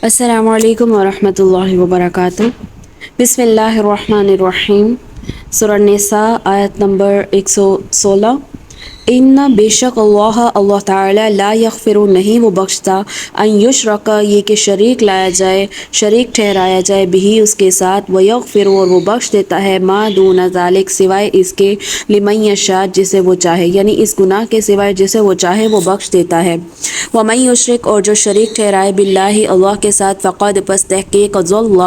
السلام علیکم ورحمۃ اللہ وبرکاتہ۔ بسم اللہ الرحمن الرحیم۔ سورہ نساء آیت نمبر 116۔ ان بے شک اللہ تعالیٰ لا یغفر نہیں وہ بخشتا ان یشرک یہ کہ شریک لایا جائے، شریک ٹھہرایا جائے بھی اس کے ساتھ، ویغفر اور وہ بخش دیتا ہے ما دون ذالک سوائے اس کے، لمن یشاء جسے وہ چاہے، یعنی اس گناہ کے سوائے جسے وہ چاہے وہ بخش دیتا ہے۔ ومن یشرک اور جو شریک ٹھہرائے باللہ اللہ کے ساتھ، فقد پس تحقیق ضل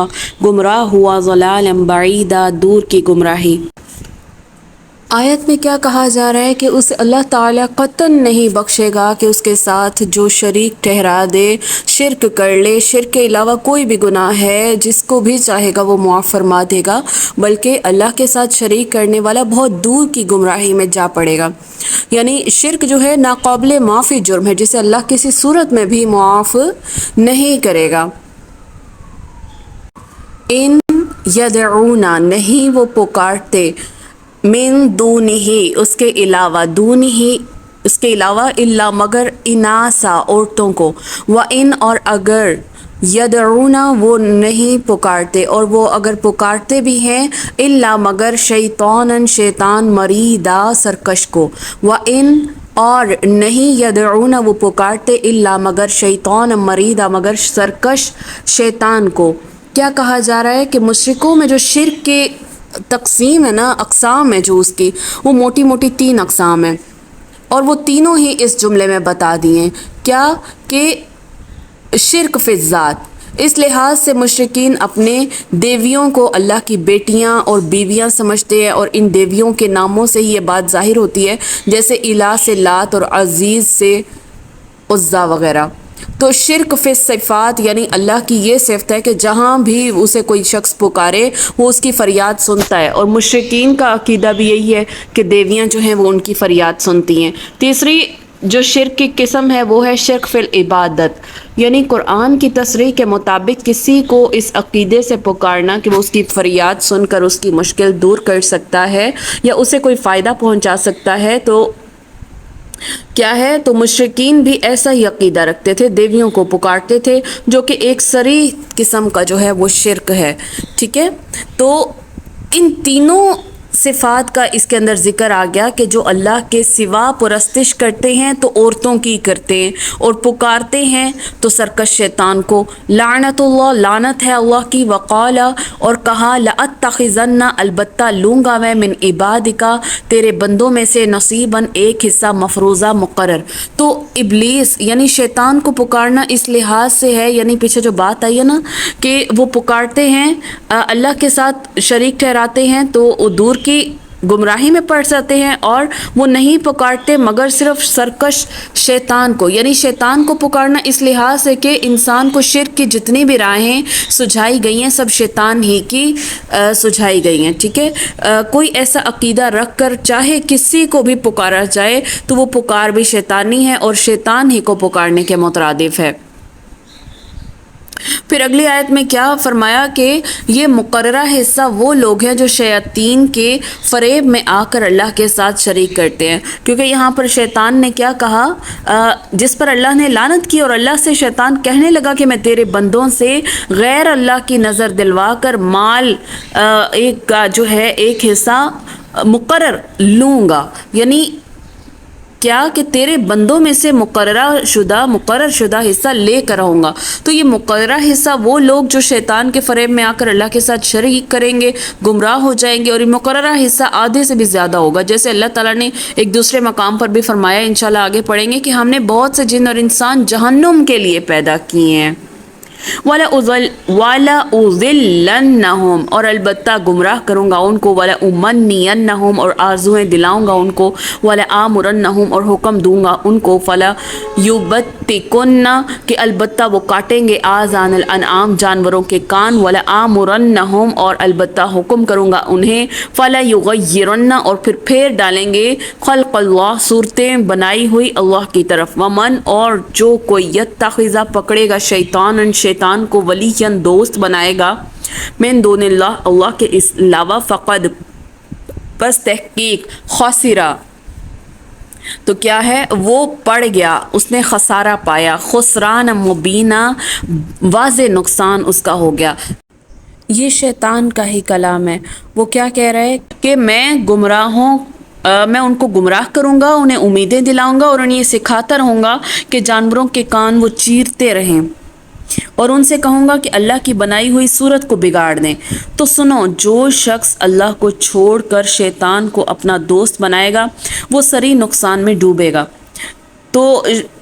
گمراہ ہوا، ضلالا بعیدا دور کی گمراہی۔ آیت میں کیا کہا جا رہا ہے کہ اسے اللہ تعالیٰ قطعاً نہیں بخشے گا کہ اس کے ساتھ جو شریک ٹھہرا دے، شرک کر لے، شرک کے علاوہ کوئی بھی گناہ ہے جس کو بھی چاہے گا وہ معاف فرما دے گا، بلکہ اللہ کے ساتھ شریک کرنے والا بہت دور کی گمراہی میں جا پڑے گا۔ یعنی شرک جو ہے ناقابل معافی جرم ہے جسے اللہ کسی صورت میں بھی معاف نہیں کرے گا۔ ان یدعونا نہیں وہ پکارتے، من دونہ اس کے علاوہ، دونہ اس کے علاوہ، الا مگر، اناسا عورتوں کو، وان اور اگر، یدعونا وہ نہیں پکارتے اور وہ اگر پکارتے بھی ہیں، الا مگر، شیطانن شیطان، مریدا سرکش کو، وان اور نہیں، یدعونا وہ پکارتے، الا مگر، شیطان مریدا مگر سرکش شیطان کو۔ کیا کہا جا رہا ہے کہ مشرکوں میں جو شرک کے تقسیم ہے نا، اقسام ہے جو اس کی، وہ موٹی موٹی 3 اقسام ہیں، اور وہ تینوں ہی اس جملے میں بتا دیے۔ کیا کہ شرک فی الذات، اس لحاظ سے مشرکین اپنے دیویوں کو اللہ کی بیٹیاں اور بیویاں سمجھتے ہیں، اور ان دیویوں کے ناموں سے ہی یہ بات ظاہر ہوتی ہے، جیسے الہ سے لات اور عزیز سے عزا وغیرہ۔ تو شرک فی الصفات یعنی اللہ کی یہ صفت ہے کہ جہاں بھی اسے کوئی شخص پکارے وہ اس کی فریاد سنتا ہے، اور مشرکین کا عقیدہ بھی یہی ہے کہ دیویاں جو ہیں وہ ان کی فریاد سنتی ہیں۔ تیسری جو شرک کی قسم ہے وہ ہے شرک فی العبادت، یعنی قرآن کی تصریح کے مطابق کسی کو اس عقیدے سے پکارنا کہ وہ اس کی فریاد سن کر اس کی مشکل دور کر سکتا ہے یا اسے کوئی فائدہ پہنچا سکتا ہے، تو کیا ہے، تو مشرکین بھی ایسا ہی عقیدہ رکھتے تھے، دیویوں کو پکارتے تھے، جو کہ ایک صریح قسم کا جو ہے وہ شرک ہے۔ ٹھیک ہے، تو ان تینوں صفات کا اس کے اندر ذکر آ گیا کہ جو اللہ کے سوا پرستش کرتے ہیں تو عورتوں کی کرتے ہیں، اور پکارتے ہیں تو سرکش شیطان کو، لعنت اللہ لعنت ہے اللہ کی، وقال اور کہا، لأتخذن البتہ لوں گا میں، من عبادک تیرے بندوں میں سے، نصیباً ایک حصہ، مفروضہ مقرر۔ تو ابلیس یعنی شیطان کو پکارنا اس لحاظ سے ہے، یعنی پیچھے جو بات آئی ہے نا کہ وہ پکارتے ہیں، اللہ کے ساتھ شریک ٹھہراتے ہیں تو وہ دور کی گمراہی میں پڑ جاتے ہیں، اور وہ نہیں پکارتے مگر صرف سرکش شیطان کو، یعنی شیطان کو پکارنا اس لحاظ سے کہ انسان کو شرک کی جتنی بھی راہیں سجھائی گئی ہیں سب شیطان ہی کی سجھائی گئی ہیں۔ ٹھیک ہے، کوئی ایسا عقیدہ رکھ کر چاہے کسی کو بھی پکارا جائے تو وہ پکار بھی شیطانی ہے اور شیطان ہی کو پکارنے کے مترادف ہے۔ پھر اگلی آیت میں کیا فرمایا کہ یہ مقررہ حصہ وہ لوگ ہیں جو شیاطین کے فریب میں آ کر اللہ کے ساتھ شریک کرتے ہیں، کیونکہ یہاں پر شیطان نے کیا کہا، جس پر اللہ نے لعنت کی، اور اللہ سے شیطان کہنے لگا کہ میں تیرے بندوں سے غیر اللہ کی نظر دلوا کر مال ایک کا جو ہے ایک حصہ مقرر لوں گا، یعنی کیا کہ تیرے بندوں میں سے مقرر شدہ حصہ لے کر آؤں گا۔ تو یہ مقررہ حصہ وہ لوگ جو شیطان کے فریب میں آ کر اللہ کے ساتھ شریک کریں گے، گمراہ ہو جائیں گے، اور یہ مقررہ حصہ آدھے سے بھی زیادہ ہوگا، جیسے اللہ تعالیٰ نے ایک دوسرے مقام پر بھی فرمایا، انشاءاللہ آگے پڑھیں گے، کہ ہم نے بہت سے جن اور انسان جہنم کے لیے پیدا کیے ہیں۔ وَلَأُضِلَّنَّهُمْ اور البتہ گمراہ کروں گا ان کو، وَلَأُمَنِّيَنَّهُمْ اور آرزویں دلاؤں گا ان کو، وَلَآمُرَنَّهُمْ اور حکم دوں گا ان کو، فَلَيُبَتِّكُنَّ کہ البتہ وہ کاٹیں گے، آذان الانعام جانوروں کے کان، وَلَآمُرَنَّهُمْ اور البتہ حکم کروں گا انہیں، فَلَيُغَيِّرَنَّ اور پھر پھیر ڈالیں گے، خلق اللہ صورتیں بنائی ہوئی اللہ کی طرف، وَمَن اور جو کوئی یتخذ پکڑے گا شیطان شیطان کو ولیًا دوست بنائے گا، من دون اللہ اللہ کے علاوہ، فقد پس تحقیق، خسرا تو کیا ہے وہ پڑ گیا، اس نے خسارہ پایا، خسران مبینہ، واضح نقصان اس کا ہو گیا۔ یہ شیطان کا ہی کلام ہے۔ وہ کیا کہہ رہا ہے کہ میں گمراہوں میں ان کو گمراہ کروں گا، انہیں امیدیں دلاؤں گا اور انہیں یہ سکھاتا رہوں گا کہ جانوروں کے کان وہ چیرتے رہیں، اور ان سے کہوں گا کہ اللہ کی بنائی ہوئی صورت کو بگاڑ دیں۔ تو سنو، جو شخص اللہ کو چھوڑ کر شیطان کو اپنا دوست بنائے گا وہ سری نقصان میں ڈوبے گا۔ تو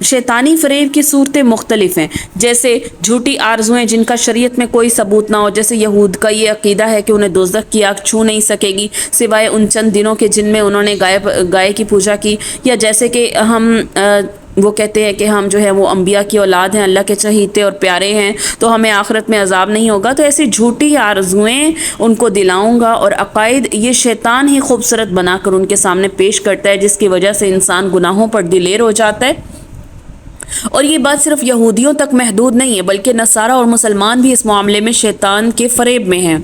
شیطانی فریب کی صورتیں مختلف ہیں، جیسے جھوٹی آرزوئیں جن کا شریعت میں کوئی ثبوت نہ ہو، جیسے یہود کا یہ عقیدہ ہے کہ انہیں دوزخ کی آگ چھو نہیں سکے گی سوائے ان چند دنوں کے جن میں انہوں نے گائے کی پوجا کی، یا جیسے کہ ہم وہ کہتے ہیں کہ ہم جو ہے وہ انبیاء کی اولاد ہیں، اللہ کے چہیتے اور پیارے ہیں، تو ہمیں آخرت میں عذاب نہیں ہوگا۔ تو ایسی جھوٹی آرزوئیں ان کو دلاؤں گا، اور عقائد یہ شیطان ہی خوبصورت بنا کر ان کے سامنے پیش کرتا ہے، جس کی وجہ سے انسان گناہوں پر دلیر ہو جاتا ہے۔ اور یہ بات صرف یہودیوں تک محدود نہیں ہے، بلکہ نصارہ اور مسلمان بھی اس معاملے میں شیطان کے فریب میں ہیں۔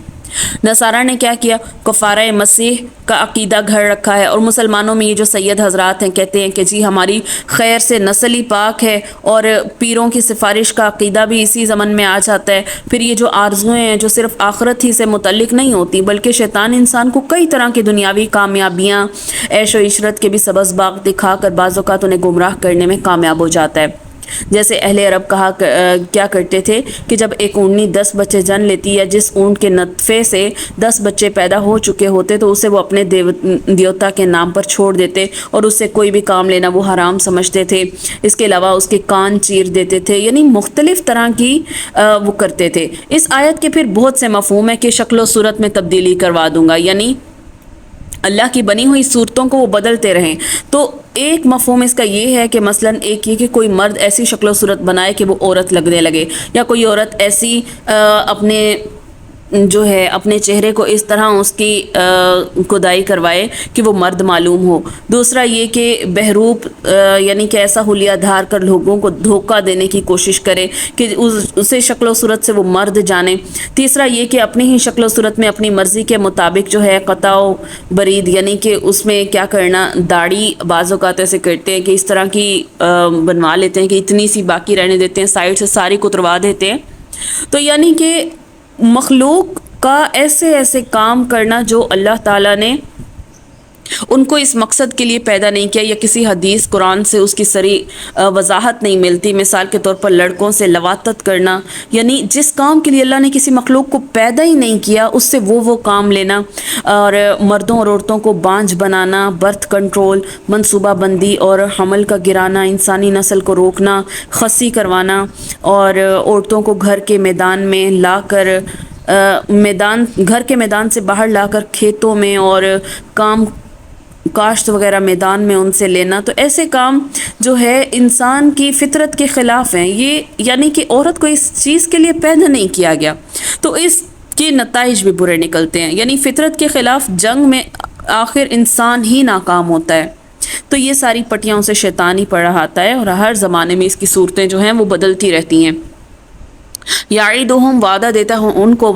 نصارہ نے کیا کیا؟ کفارہ مسیح کا عقیدہ گھڑ رکھا ہے، اور مسلمانوں میں یہ جو سید حضرات ہیں کہتے ہیں کہ جی ہماری خیر سے نسل ہی پاک ہے، اور پیروں کی سفارش کا عقیدہ بھی اسی ضمن میں آ جاتا ہے۔ پھر یہ جو آرزویں ہیں جو صرف آخرت ہی سے متعلق نہیں ہوتی، بلکہ شیطان انسان کو کئی طرح کی دنیاوی کامیابیاں، عیش و عشرت کے بھی سبز باغ دکھا کر بعض اوقات انہیں گمراہ کرنے میں کامیاب ہو جاتا ہے۔ جیسے اہل عرب کیا کرتے تھے کہ جب ایک اونٹنی 10 بچے جن لیتی، یا جس اونٹ کے نطفے سے 10 بچے پیدا ہو چکے ہوتے، تو اسے وہ اپنے دیوتا کے نام پر چھوڑ دیتے، اور اس سے کوئی بھی کام لینا وہ حرام سمجھتے تھے۔ اس کے علاوہ اس کے کان چیر دیتے تھے، یعنی مختلف طرح کی وہ کرتے تھے۔ اس آیت کے پھر بہت سے مفہوم ہے کہ شکل و صورت میں تبدیلی کروا دوں گا، یعنی اللہ کی بنی ہوئی صورتوں کو وہ بدلتے رہیں۔ تو ایک مفہوم اس کا یہ ہے کہ مثلا ایک یہ کہ کوئی مرد ایسی شکل و صورت بنائے کہ وہ عورت لگنے لگے، یا کوئی عورت ایسی اپنے جو ہے اپنے چہرے کو اس طرح اس کی کھدائی کروائے کہ وہ مرد معلوم ہو۔ دوسرا یہ کہ بہروپ یعنی کہ ایسا حلیہ دھار کر لوگوں کو دھوکہ دینے کی کوشش کرے کہ اسے شکل و صورت سے وہ مرد جانے۔ تیسرا یہ کہ اپنی ہی شکل و صورت میں اپنی مرضی کے مطابق جو ہے قطع و برید، یعنی کہ اس میں کیا کرنا، داڑھی بعض اوقات ایسے کرتے ہیں کہ اس طرح کی بنوا لیتے ہیں کہ اتنی سی باقی رہنے دیتے ہیں، سائڈ سے ساری کتروا دیتے ہیں۔ تو یعنی کہ مخلوق کا ایسے ایسے کام کرنا جو اللہ تعالیٰ نے ان کو اس مقصد کے لیے پیدا نہیں کیا، یا کسی حدیث قرآن سے اس کی صریح وضاحت نہیں ملتی۔ مثال کے طور پر لڑکوں سے لواطت کرنا، یعنی جس کام کے لیے اللہ نے کسی مخلوق کو پیدا ہی نہیں کیا اس سے وہ کام لینا، اور مردوں اور عورتوں کو بانجھ بنانا، برتھ کنٹرول، منصوبہ بندی اور حمل کا گرانا، انسانی نسل کو روکنا، خصی کروانا، اور عورتوں کو گھر کے میدان میں لا کر گھر کے میدان سے باہر لا کر کھیتوں میں اور کاشت وغیرہ میدان میں ان سے لینا۔ تو ایسے کام جو ہے انسان کی فطرت کے خلاف ہیں، یہ یعنی کہ عورت کو اس چیز کے لیے پیدا نہیں کیا گیا، تو اس کے نتائج بھی برے نکلتے ہیں، یعنی فطرت کے خلاف جنگ میں آخر انسان ہی ناکام ہوتا ہے۔ تو یہ ساری پٹیاں اسے شیطان ہی پڑھاتا ہے، اور ہر زمانے میں اس کی صورتیں جو ہیں وہ بدلتی رہتی ہیں۔ یعیدہم وعدہ دیتا ہوں ان کو،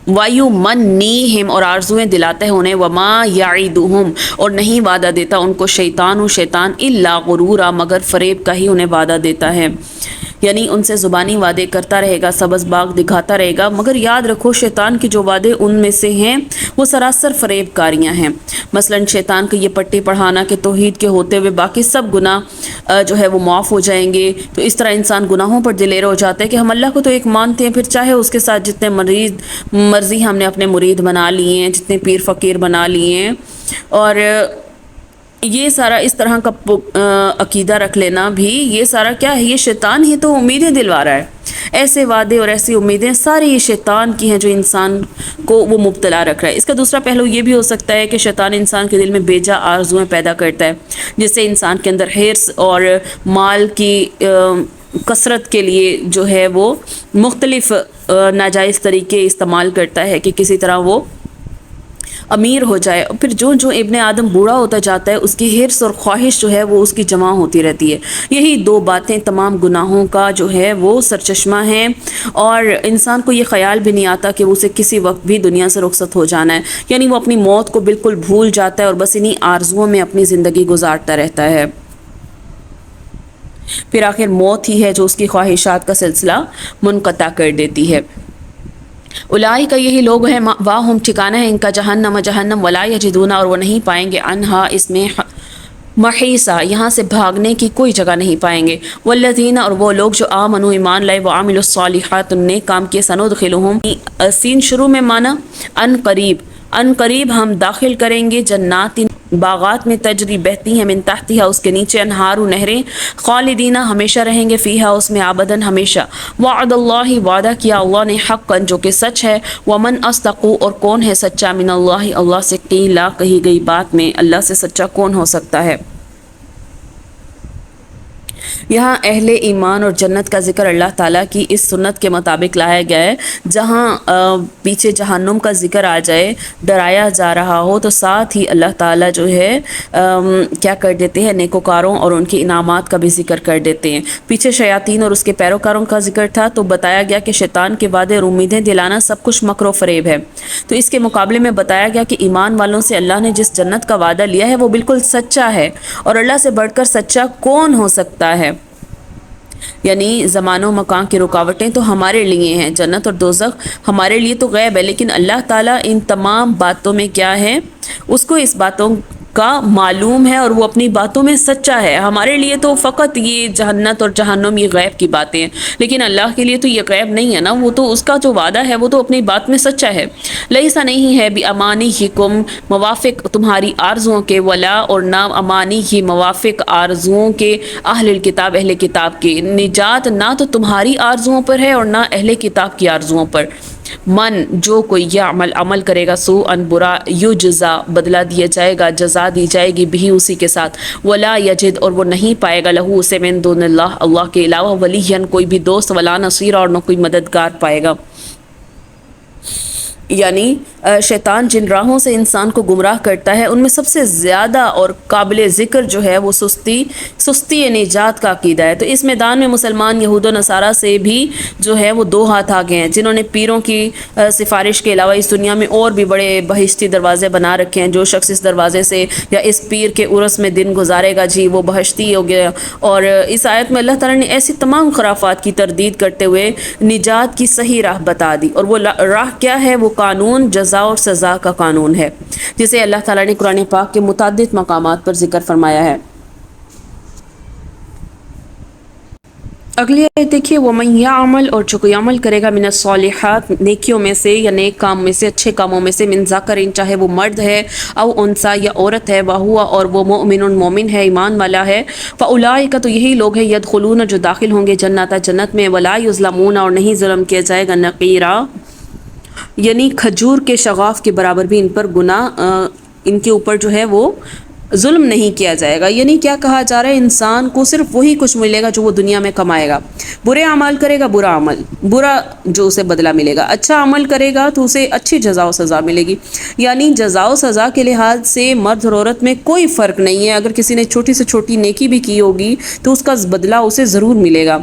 وَیُمَنِّیہم اور آرزویں دلاتا ہے انہیں، وَمَا یعیدہم اور نہیں وعدہ دیتا ان کو شیطان الا غرورا مگر فریب کا ہی انہیں وعدہ دیتا ہے، یعنی ان سے زبانی وعدے کرتا رہے گا، سبز باغ دکھاتا رہے گا، مگر یاد رکھو شیطان کے جو وعدے ان میں سے ہیں وہ سراسر فریب کاریاں ہیں۔ مثلا شیطان کا یہ پٹی پڑھانا کہ توحید کے ہوتے ہوئے باقی سب گناہ جو ہے وہ معاف ہو جائیں گے، تو اس طرح انسان گناہوں پر دلیر ہو جاتا ہے کہ ہم اللہ کو تو ایک مانتے ہیں، پھر چاہے اس کے ساتھ جتنے مرضی ہم نے اپنے مرید بنا لیے ہیں، جتنے پیر فقیر بنا لیے ہیں، اور یہ سارا اس طرح کا عقیدہ رکھ لینا بھی، یہ سارا کیا ہے؟ یہ شیطان ہی تو امیدیں دلوا رہا ہے۔ ایسے وعدے اور ایسی امیدیں ساری یہ شیطان کی ہیں جو انسان کو وہ مبتلا رکھ رہا ہے۔ اس کا دوسرا پہلو یہ بھی ہو سکتا ہے کہ شیطان انسان کے دل میں بیجا آرزویں پیدا کرتا ہے، جس سے انسان کے اندر حرص اور مال کی کثرت کے لیے جو ہے وہ مختلف ناجائز طریقے استعمال کرتا ہے کہ کسی طرح وہ امیر ہو جائے، پھر جو جو ابن آدم بوڑھا ہوتا جاتا ہے اس کی حرص اور خواہش جو ہے وہ اس کی جمع ہوتی رہتی ہے۔ یہی دو باتیں تمام گناہوں کا جو ہے وہ سرچشمہ ہیں، اور انسان کو یہ خیال بھی نہیں آتا کہ اسے کسی وقت بھی دنیا سے رخصت ہو جانا ہے، یعنی وہ اپنی موت کو بالکل بھول جاتا ہے اور بس انہی آرزوؤں میں اپنی زندگی گزارتا رہتا ہے۔ پھر آخر موت ہی ہے جو اس کی خواہشات کا سلسلہ منقطع کر دیتی ہے۔ اولئک کا یہی لوگ ہیں، واہم ٹھکانہ ہے ان کا جہنم جہنم، ولا یجدون اور وہ نہیں پائیں گے عنہا اس میں محیصہ یہاں سے بھاگنے کی کوئی جگہ نہیں پائیں گے۔ والذین اور وہ لوگ جو آمنوا ایمان لائے وعملوا الصالحات نیک کام کیے، سندخلہم سین شروع میں مانا ان قریب، ان قریب ہم داخل کریں گے جنات باغات میں، تجری بہتی ہیں من تحتہا اس کے نیچے، انہار نہریں، خالدین ہمیشہ رہیں گے فیہا اس میں، ابداً ہمیشہ۔ وعد اللہ وعدہ کیا اللہ نے، حقا جو کہ سچ ہے، ومن اصدق اور کون ہے سچا، من اللہ اللہ سے، قیلا کہی گئی بات میں اللہ سے سچا کون ہو سکتا ہے۔ یہاں اہل ایمان اور جنت کا ذکر اللہ تعالیٰ کی اس سنت کے مطابق لایا گیا ہے، جہاں پیچھے جہنم کا ذکر آ جائے، ڈرایا جا رہا ہو، تو ساتھ ہی اللہ تعالیٰ جو ہے کیا کر دیتے ہیں، نیکوکاروں اور ان کے انعامات کا بھی ذکر کر دیتے ہیں۔ پیچھے شیاطین اور اس کے پیروکاروں کا ذکر تھا، تو بتایا گیا کہ شیطان کے وعدے اور امیدیں دلانا سب کچھ مکر و فریب ہے، تو اس کے مقابلے میں بتایا گیا کہ ایمان والوں سے اللہ نے جس جنت کا وعدہ لیا ہے وہ بالکل سچا ہے، اور اللہ سے بڑھ کر سچا کون ہو سکتا ہے۔ یعنی زمان و مکان کی رکاوٹیں تو ہمارے لیے ہیں، جنت اور دوزخ ہمارے لیے تو غیب ہے، لیکن اللہ تعالیٰ ان تمام باتوں میں کیا ہے، اس کو اس باتوں کا معلوم ہے اور وہ اپنی باتوں میں سچا ہے۔ ہمارے لیے تو فقط یہ جہنت اور جہنم یہ غیب کی باتیں ہیں، لیکن اللہ کے لیے تو یہ غیب نہیں ہے نا، وہ تو اس کا جو وعدہ ہے وہ تو اپنی بات میں سچا ہے۔ لیسا نہیں ہے بامانیکم موافق تمہاری آرزوؤں کے، ولا اور نہ امانی ہی موافق آرزوؤں کے، اہل الکتاب اہل کتاب کے، نجات نہ تو تمہاری آرزوؤں پر ہے اور نہ اہل کتاب کی آرزوؤں پر۔ من جو کوئی یعمل عمل کرے گا سوءا برا، یجزا بدلہ دیا جائے گا، جزا دی جائے گی، بھی اسی کے ساتھ، ولا یجد اور وہ نہیں پائے گا، لہو اسے، من دون اللہ اللہ کے علاوہ، ولیًا کوئی بھی دوست، ولا نصیرا اور نہ کوئی مددگار پائے گا۔ یعنی شیطان جن راہوں سے انسان کو گمراہ کرتا ہے ان میں سب سے زیادہ اور قابل ذکر جو ہے وہ سستی نجات کا عقیدہ ہے۔ تو اس میدان میں مسلمان یہود و نصارہ سے بھی جو ہے وہ دو ہاتھ آگے ہیں، جنہوں نے پیروں کی سفارش کے علاوہ اس دنیا میں اور بھی بڑے بہشتی دروازے بنا رکھے ہیں۔ جو شخص اس دروازے سے یا اس پیر کے عرس میں دن گزارے گا جی وہ بہشتی ہو گیا۔ اور اس آیت میں اللہ تعالیٰ نے ایسی تمام خرافات کی تردید کرتے ہوئے نجات کی صحیح راہ بتا دی، اور وہ راہ کیا ہے، وہ قانون جزا اور سزا کا قانون ہے، جسے اللہ تعالیٰ نے قرآن پاک کے متعدد مقامات پر ذکر فرمایا ہے۔ اگلی آیت دیکھیے، وَمَن يَعْمَلْ اور جو کوئی عمل کرے گا، من الصالحات نیکیوں میں سے یا نیک کام میں سے، اچھے کاموں میں سے، من ذکر چاہے وہ مرد ہے، او انثی یا عورت ہے، وَهُوَ اور وہ مؤمن مومن ہے، ایمان والا ہے، فَأُولَٰئِکَ تو یہی لوگ ہیں، يدخلون جو داخل ہوں گے جنت میں، وَلَا يُظْلَمُونَ اور نہیں ظلم کیا جائے گا، نقیرا یعنی کھجور کے شغاف کے برابر بھی ان پر گناہ ان کے اوپر جو ہے وہ ظلم نہیں کیا جائے گا۔ یعنی کیا کہا جا رہا ہے، انسان کو صرف وہی کچھ ملے گا جو وہ دنیا میں کمائے گا۔ برے اعمال کرے گا برا عمل، برا جو اسے بدلہ ملے گا، اچھا عمل کرے گا تو اسے اچھی جزا و سزا ملے گی۔ یعنی جزا و سزا کے لحاظ سے مرد اور عورت میں کوئی فرق نہیں ہے، اگر کسی نے چھوٹی سے چھوٹی نیکی بھی کی ہوگی تو اس کا بدلہ اسے ضرور ملے گا،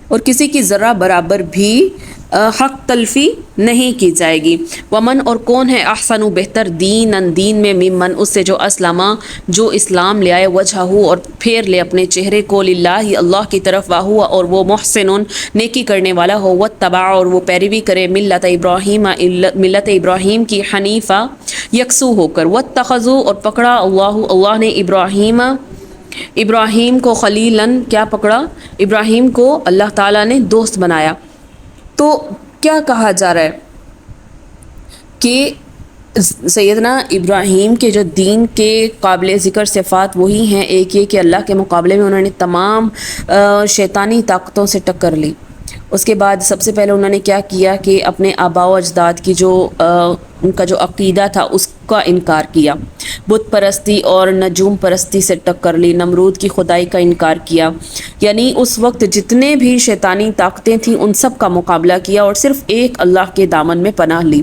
اور کسی کی ذرہ برابر بھی حق تلفی نہیں کی جائے گی۔ ومن اور کون ہے، احسن بہتر، دین میں، ممن اس سے جو اسلم جو اسلام لے آئے، وجہہ اور پھیر لے اپنے چہرے کو، للہ اللہ کی طرف، واہو اور وہ محسن نیکی کرنے والا ہو، واتبع اور وہ پیروی کرے، ملت ابراہیم کی، حنیفہ یکسو ہو کر، واتخذوا اور پکڑا اللہ نے ابراہیم کو، خلیلاً کیا پکڑا، ابراہیم کو اللہ تعالیٰ نے دوست بنایا۔ تو کیا کہا جا رہا ہے کہ سیدنا ابراہیم کے جو دین کے قابل ذکر صفات وہی ہیں، ایک یہ کہ اللہ کے مقابلے میں انہوں نے تمام شیطانی طاقتوں سے ٹکر لی۔ اس کے بعد سب سے پہلے انہوں نے کیا کیا کہ اپنے آباء و اجداد کی جو ان کا جو عقیدہ تھا اس کا انکار کیا، بت پرستی اور نجوم پرستی سے ٹکر لی، نمرود کی خدائی کا انکار کیا۔ یعنی اس وقت جتنے بھی شیطانی طاقتیں تھیں ان سب کا مقابلہ کیا اور صرف ایک اللہ کے دامن میں پناہ لی۔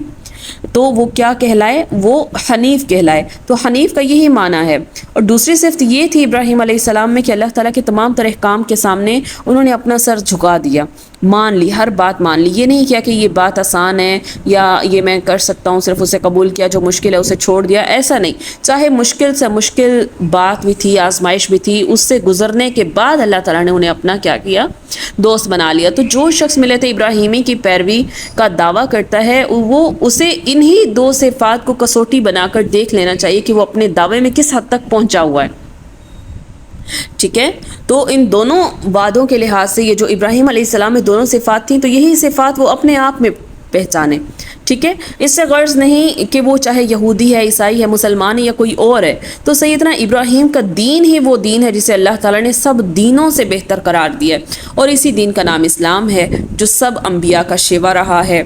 تو وہ کیا کہلائے؟ وہ حنیف کہلائے۔ تو حنیف کا یہی معنی ہے۔ اور دوسری صفت یہ تھی ابراہیم علیہ السلام میں کہ اللہ تعالیٰ کے تمام تر احکام کے سامنے انہوں نے اپنا سر جھکا دیا، مان لی، ہر بات مان لی۔ یہ نہیں کیا کہ یہ بات آسان ہے یا یہ میں کر سکتا ہوں، صرف اسے قبول کیا، جو مشکل ہے اسے چھوڑ دیا، ایسا نہیں۔ چاہے مشکل سے مشکل بات بھی تھی، آزمائش بھی تھی، اس سے گزرنے کے بعد اللہ تعالیٰ نے انہیں اپنا کیا کیا؟ دوست بنا لیا۔ تو جو شخص ملت ابراہیمی کی پیروی کا دعویٰ کرتا ہے وہ اسے انہی دو صفات کو کسوٹی بنا کر دیکھ لینا چاہیے کہ وہ اپنے دعوے میں کس حد تک پہنچا ہوا ہے۔ ٹھیک ہے، تو ان دونوں وعدوں کے لحاظ سے یہ جو ابراہیم علیہ السلام میں دونوں صفات تھیں، تو یہی صفات وہ اپنے آپ میں پہچانے۔ ٹھیک ہے، اس سے غرض نہیں کہ وہ چاہے یہودی ہے، عیسائی ہے، مسلمان ہے یا کوئی اور ہے، تو سیدنا ابراہیم کا دین ہی وہ دین ہے جسے اللہ تعالیٰ نے سب دینوں سے بہتر قرار دیا ہے، اور اسی دین کا نام اسلام ہے جو سب انبیاء کا شیوا رہا ہے۔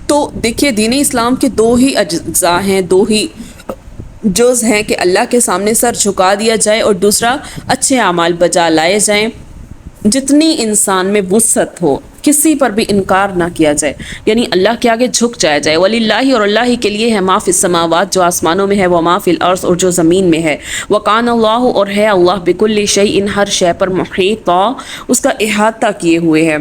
تو دیکھیے، دین اسلام کے دو ہی اجزاء ہیں، دو ہی جز ہیں کہ اللہ کے سامنے سر جھکا دیا جائے، اور دوسرا اچھے اعمال بجا لائے جائیں، جتنی انسان میں وسعت ہو، کسی پر بھی انکار نہ کیا جائے، یعنی اللہ کے آگے جھک جایا جائے۔ وَلِلَّهِ، اور اللہ ہی کے لیے ہے، مَا فِی السَّمَاوَاتِ، جو آسمانوں میں ہے، وَمَا فِی الْأَرْضِ، اور جو زمین میں ہے، وَكَانَ اللَّهُ، اور ہے اللہ، بِكُلِّ شَيْءٍ، ہر شے پر، مُحِیطًا، اس کا احاطہ کیے ہوئے ہے۔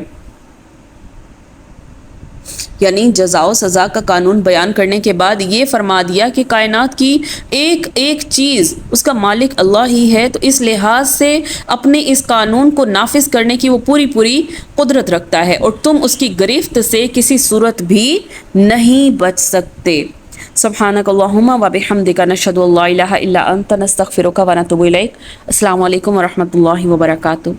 یعنی جزا و سزا کا قانون بیان کرنے کے بعد یہ فرما دیا کہ کائنات کی ایک ایک چیز اس کا مالک اللہ ہی ہے، تو اس لحاظ سے اپنے اس قانون کو نافذ کرنے کی وہ پوری پوری قدرت رکھتا ہے، اور تم اس کی گرفت سے کسی صورت بھی نہیں بچ سکتے۔ سبحانک اللہم و بحمدک، نشہد ان لا الہ الا انت، نستغفرک و نتوب الیک۔ السلام علیکم ورحمۃ اللہ وبرکاتہ۔